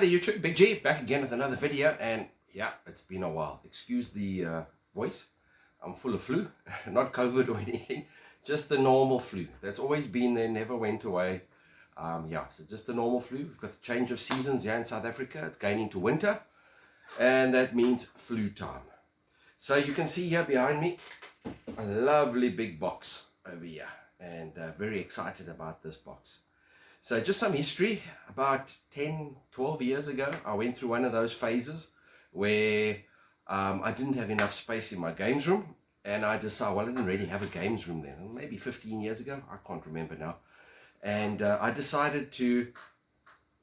there YouTube, Big G, back again with another video, and yeah, it's been a while. Excuse the voice, I'm full of flu, not COVID or anything, just the normal flu. That's always been there, never went away. Yeah, so just the normal flu. We've got the change of seasons here in South Africa, it's going into winter, and that means flu time. So you can see here behind me, a lovely big box over here, and very excited about this box. So just some history. About 10, 12 years ago, I went through one of those phases where I didn't have enough space in my games room, and I decided, well, I didn't really have a games room then, maybe 15 years ago, I can't remember now. And I decided to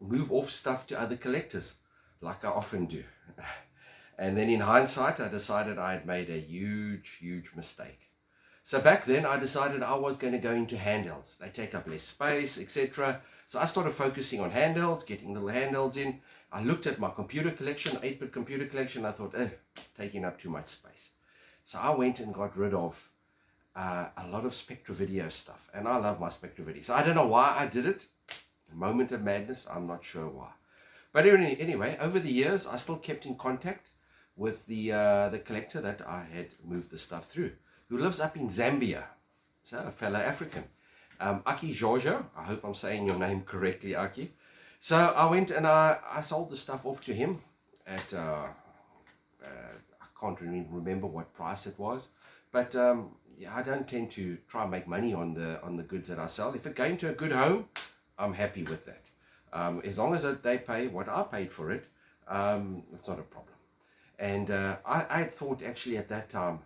move off stuff to other collectors, like I often do. And then in hindsight, I decided I had made a huge mistake. So back then, I decided I was going to go into handhelds. They take up less space, etc. So I started focusing on handhelds, getting little handhelds in. I looked at my computer collection, 8-bit computer collection. I thought, taking up too much space. So I went and got rid of a lot of SpectraVideo stuff. And I love my SpectraVideo. So I don't know why I did it. A moment of madness, I'm not sure why. But anyway, over the years, I still kept in contact with the collector that I had moved the stuff through, who lives up in Zambia, so a fellow African. Aki Georgiou, I hope I'm saying your name correctly, Aki. So I went and I sold the stuff off to him at, I can't really remember what price it was, but yeah, I don't tend to try and make money on the goods that I sell. If it's going to a good home, I'm happy with that. As long as they pay what I paid for it, it's not a problem. And I thought actually at that time,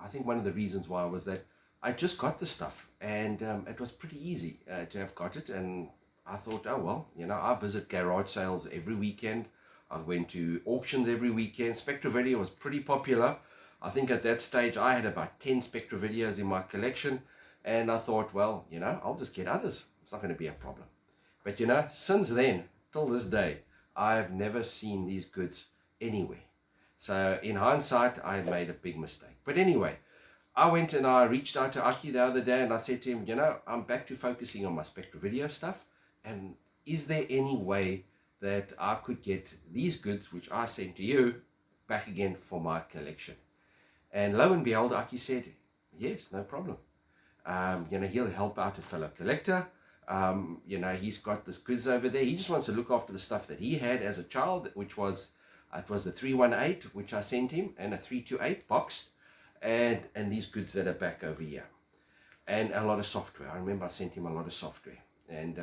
I think one of the reasons why was that I just got the stuff, and it was pretty easy to have got it. And I thought, oh well, you know, I visit garage sales every weekend. I went to auctions every weekend. SpectraVideo was pretty popular. I think at that stage I had about 10 SpectraVideos in my collection, and I thought, well, you know, I'll just get others. It's not going to be a problem. But you know, since then till this day, I've never seen these goods anywhere. So in hindsight, I had made a big mistake. But anyway, I went and I reached out to Aki the other day, and I said to him, you know, I'm back to focusing on my SpectraVideo stuff. And is there any way that I could get these goods, which I sent to you, back again for my collection? And lo and behold, Aki said, yes, no problem. You know, he'll help out a fellow collector. You know, he's got this goods over there. He just wants to look after the stuff that he had as a child, which was, it was the 318, which I sent him, and a 328 boxed, and these goods that are back over here. And a lot of software. I remember I sent him a lot of software. And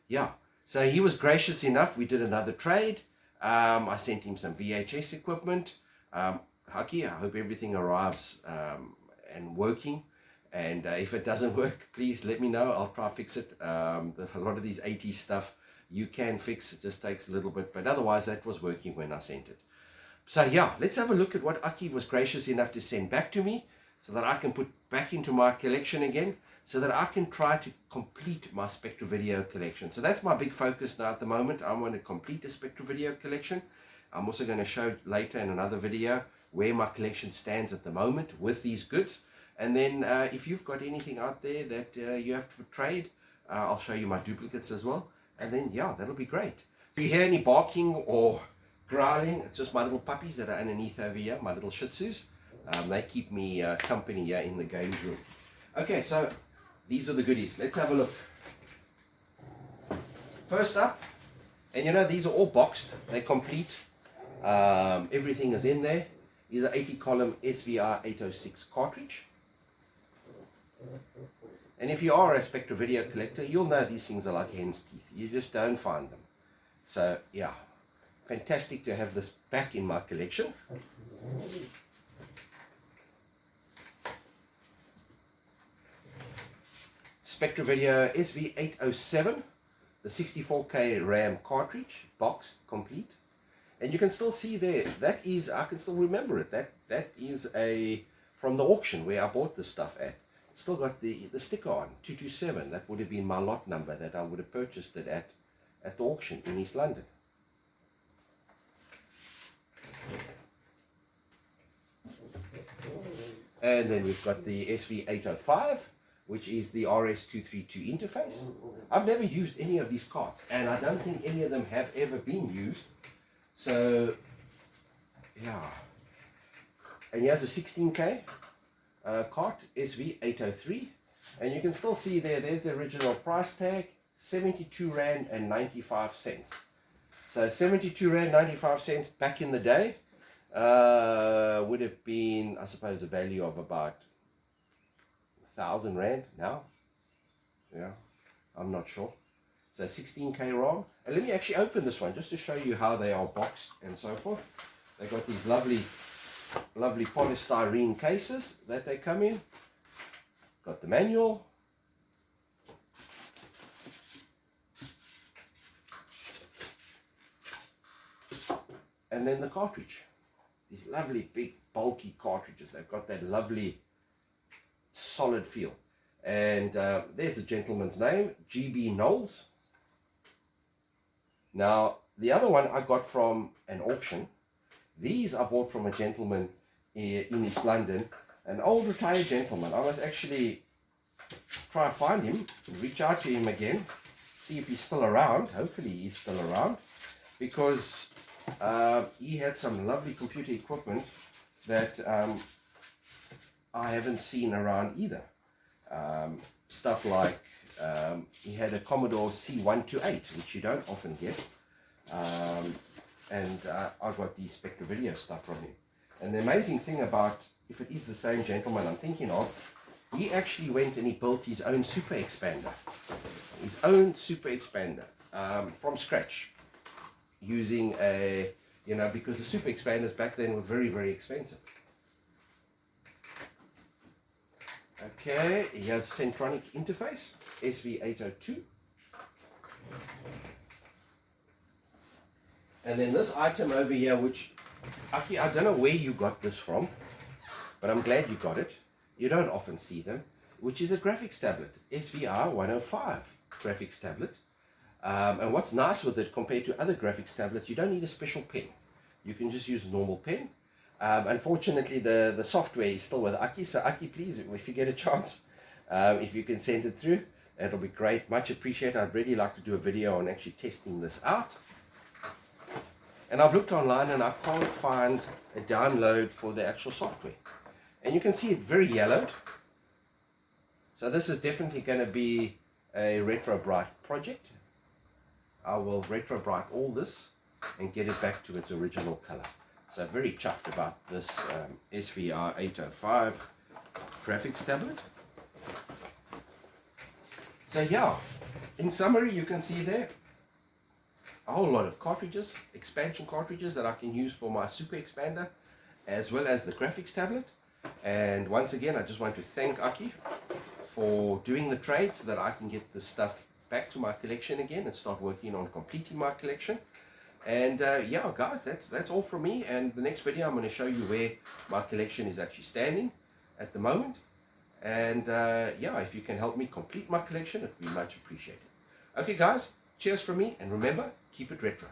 yeah, so he was gracious enough. We did another trade. I sent him some VHS equipment. Aki, I hope everything arrives and working. And if it doesn't work, please let me know. I'll try to fix it. A lot of these 80s stuff you can fix. It just takes a little bit. But otherwise, that was working when I sent it. So yeah, let's have a look at what Aki was gracious enough to send back to me, so that I can put back into my collection again, so that I can try to complete my SpectraVideo collection. So that's my big focus now at the moment. I want to complete the SpectraVideo collection. I'm also going to show later in another video where my collection stands at the moment with these goods. And then if you've got anything out there that you have to trade, I'll show you my duplicates as well. And then, yeah, that'll be great. If you hear any barking or growling, it's just my little puppies that are underneath over here, my little Shih Tzus. They keep me company here in the games room. Okay, so these are the goodies. Let's have a look. First up, and you know, these are all boxed. They're complete. Everything is in there. Is an 80-column SVR 806 cartridge. And if you are a SpectraVideo collector, you'll know these things are like hen's teeth. You just don't find them. So yeah, fantastic to have this back in my collection. SpectraVideo SV807, the 64K RAM cartridge, boxed, complete. And you can still see there, that is, I can still remember it, that is from the auction where I bought this stuff at. It's still got the sticker on, 227. That would have been my lot number that I would have purchased it at the auction in East London. And then we've got the SV805, which is the RS232 interface. I've never used any of these cards, and I don't think any of them have ever been used So yeah, and here's a 16K cart, SV803, and you can still see there's the original price tag, 72 Rand and 95 cents. So 72 Rand 95 cents back in the day would have been, I suppose, a value of about 1,000 Rand now. Yeah, I'm not sure. So 16K ROM. And let me actually open this one just to show you how they are boxed and so forth. They got these lovely polystyrene cases that they come in. Got the manual. And then the cartridge. These lovely big bulky cartridges. They've got that lovely solid feel. And there's the gentleman's name, GB Knowles. Now, the other one I got from an auction. These I bought from a gentleman in East London, an old retired gentleman. I must actually try and find him, reach out to him again, see if he's still around. Hopefully he's still around, because he had some lovely computer equipment that I haven't seen around either. Stuff like he had a Commodore C128, which you don't often get, and I got the SpectraVideo stuff from him. And the amazing thing about, if it is the same gentleman I'm thinking of, he actually went and he built his own super expander, from scratch, using a, because the super expanders back then were very, very expensive. Okay, he has Centronic interface, SV802. And then this item over here, which, Aki, I don't know where you got this from, but I'm glad you got it. You don't often see them, which is a graphics tablet, SVR105 graphics tablet. And what's nice with it compared to other graphics tablets, you don't need a special pen. You can just use a normal pen. Unfortunately, the software is still with Aki, so Aki, please, if you get a chance, if you can send it through, it'll be great. Much appreciated. I'd really like to do a video on actually testing this out. And I've looked online and I can't find a download for the actual software. And you can see it very yellowed. So this is definitely going to be a retro bright project. I will retro bright all this and get it back to its original color. So very chuffed about this SVR805 graphics tablet. So yeah, in summary, you can see there a whole lot of cartridges, expansion cartridges that I can use for my super expander, as well as the graphics tablet. And once again, I just want to thank Aki for doing the trade so that I can get this stuff back to my collection again and start working on completing my collection. And yeah, guys, that's all from me. And the next video, I'm going to show you where my collection is actually standing at the moment. And yeah, if you can help me complete my collection, it would be much appreciated. Okay, guys, cheers from me. And remember, keep it retro.